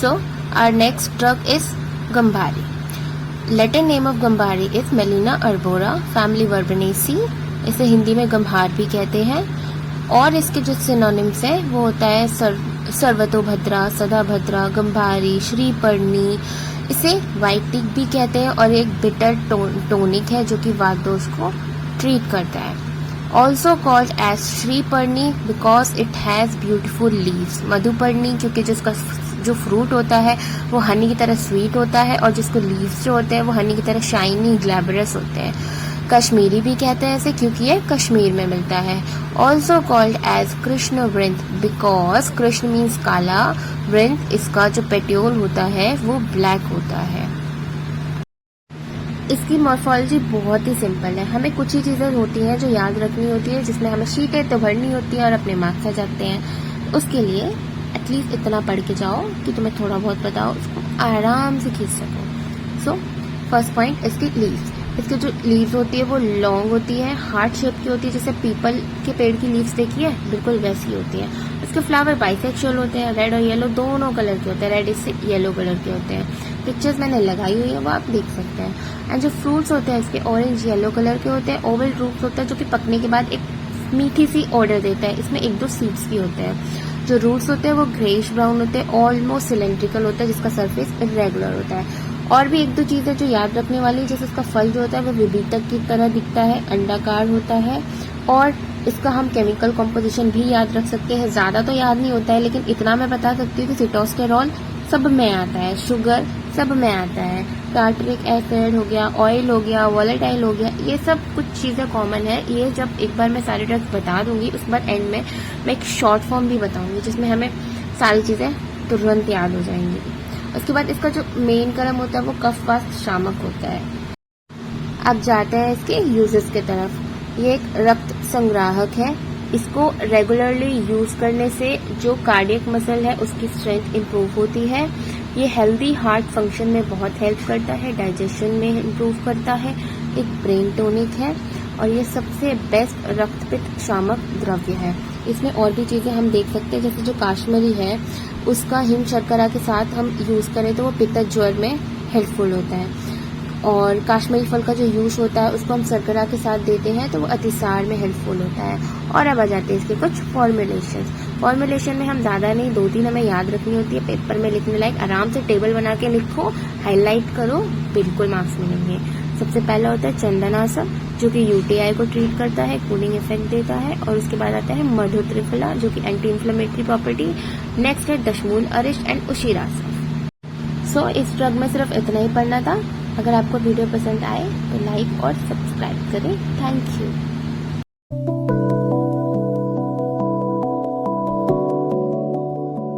So our next drug is Gambhari. Latin name of Gambhari is Melina arbora, family Verbenaceae. इसे हिंदी में गंभार भी कहते हैं। और इसके जो सिनोनिम्स है वो होता है सर्वतोभद्रा, सदाभद्रा, गंभारी, श्रीपर्णी। इसे व्हाइट टिक भी कहते हैं और एक बिटर टोनिक है जो कि वात दोष को ट्रीट करता है। Also called as Shriparni because it has beautiful leaves. मधुपर्णी क्योंकि जिसका जो फ्रूट होता है वो हनी की तरह स्वीट होता है और जिसको लीव्स जो होते हैं वो हनी की तरह शाइनी ग्लैबरस होते हैं। कश्मीरी भी कहते हैं इसे क्योंकि ये कश्मीर में मिलता है। Also called as Krishna Vrint because Krishna means kala, वृंत इसका जो पेट्योल होता है वो ब्लैक होता है। इसकी मॉर्फोलॉजी बहुत ही सिंपल है। हमें कुछ ही चीज़ें होती हैं जो याद रखनी होती है, जिसमें हमें शीटें तो भरनी होती है और अपने मार्क्स आ जाते हैं। उसके लिए एटलीस्ट इतना पढ़ के जाओ कि तुम्हें थोड़ा बहुत बताओ, उसको आराम से खींच सको। सो फर्स्ट पॉइंट, इसकी लीव्स। इसकी जो लीव्स होती है वो लॉन्ग होती है, हार्ट शेप की होती है, जैसे पीपल के पेड़ की लीव्स देखी है, बिल्कुल वैसी होती है। इसके फ्लावर बाइसेक्सुअल होते हैं, रेड और येलो दोनों कलर के होते हैं, रेड इससे येलो कलर के होते हैं। पिक्चर्स मैंने लगाई हुई है वो आप देख सकते हैं। एंड जो फ्रूट्स होते हैं इसके ऑरेंज येलो कलर के होते हैं। ओवल रूट्स होता है जो कि पकने के बाद एक मीठी सी ऑर्डर देता है। इसमें 1-2 सीड्स भी होते हैं। जो रूट्स होते हैं वो ग्रेइश ब्राउन होते हैं, ऑलमोस्ट सिलेंड्रिकल होता है, जिसका सरफेस इरेगुलर होता है। और भी 1-2 चीजें जो याद रखने वाली है, जैसे इसका फल जो होता है वो विभितक की तरह दिखता है, अंडाकार होता है। और इसका हम केमिकल कॉम्पोजिशन भी याद रख सकते हैं। ज्यादा तो याद नहीं होता है लेकिन इतना मैं बता सकती हूँ कि सिटोस्टेरॉल सब में आता है, शुगर सब में आता है, टार्टरिक एसिड हो गया, ऑयल हो गया, वॉलेटाइल हो गया, ये सब कुछ चीजें कॉमन है। ये जब एक बार मैं सारे ड्रग्स बता दूंगी उसके बाद एंड में मैं एक शॉर्ट फॉर्म भी बताऊंगी जिसमें हमें सारी चीजें तुरंत याद हो जाएंगी। उसके बाद इसका जो मेन कलम होता है वो कफ वास्त शामक होता है। अब जाते हैं इसके यूजेस की तरफ। ये एक रक्त संग्राहक है। इसको रेगुलरली यूज करने से जो कार्डियक मसल है उसकी स्ट्रेंथ इंप्रूव होती है। ये हेल्दी हार्ट फंक्शन में बहुत हेल्प करता है, डाइजेशन में इंप्रूव करता है, एक ब्रेन टॉनिक है और ये सबसे बेस्ट रक्तपित्त शामक द्रव्य है। इसमें और भी चीजें हम देख सकते हैं, जैसे जो काश्मीरी है उसका हिम शर्करा के साथ हम यूज करें तो वो पित्त ज्वर में हेल्पफुल होता है। और काश्मीरी फल का जो यूज होता है उसको हम शर्करा के साथ देते हैं तो वो अतिसार में हेल्पफुल होता है। और अब आ जाते हैं इसके कुछ फॉर्मुलेशन में हम ज्यादा नहीं, 2-3 हमें याद रखनी होती है, पेपर में लिखने लायक। आराम से टेबल बना के लिखो, हाईलाइट करो, बिल्कुल मार्क्स मिलेंगे। सबसे पहला होता है चंदनासम जो कि यूटीआई को ट्रीट करता है, कूलिंग इफेक्ट देता है। और उसके बाद आता है मधु त्रिफला जो कि एंटी इन्फ्लेमेटरी प्रॉपर्टी। नेक्स्ट है दशमूल अरिष्ट एंड उशिरासम। सो इस ड्रग में सिर्फ इतना ही पढ़ना था। अगर आपको वीडियो पसंद आए तो लाइक और सब्सक्राइब करें। Thank you.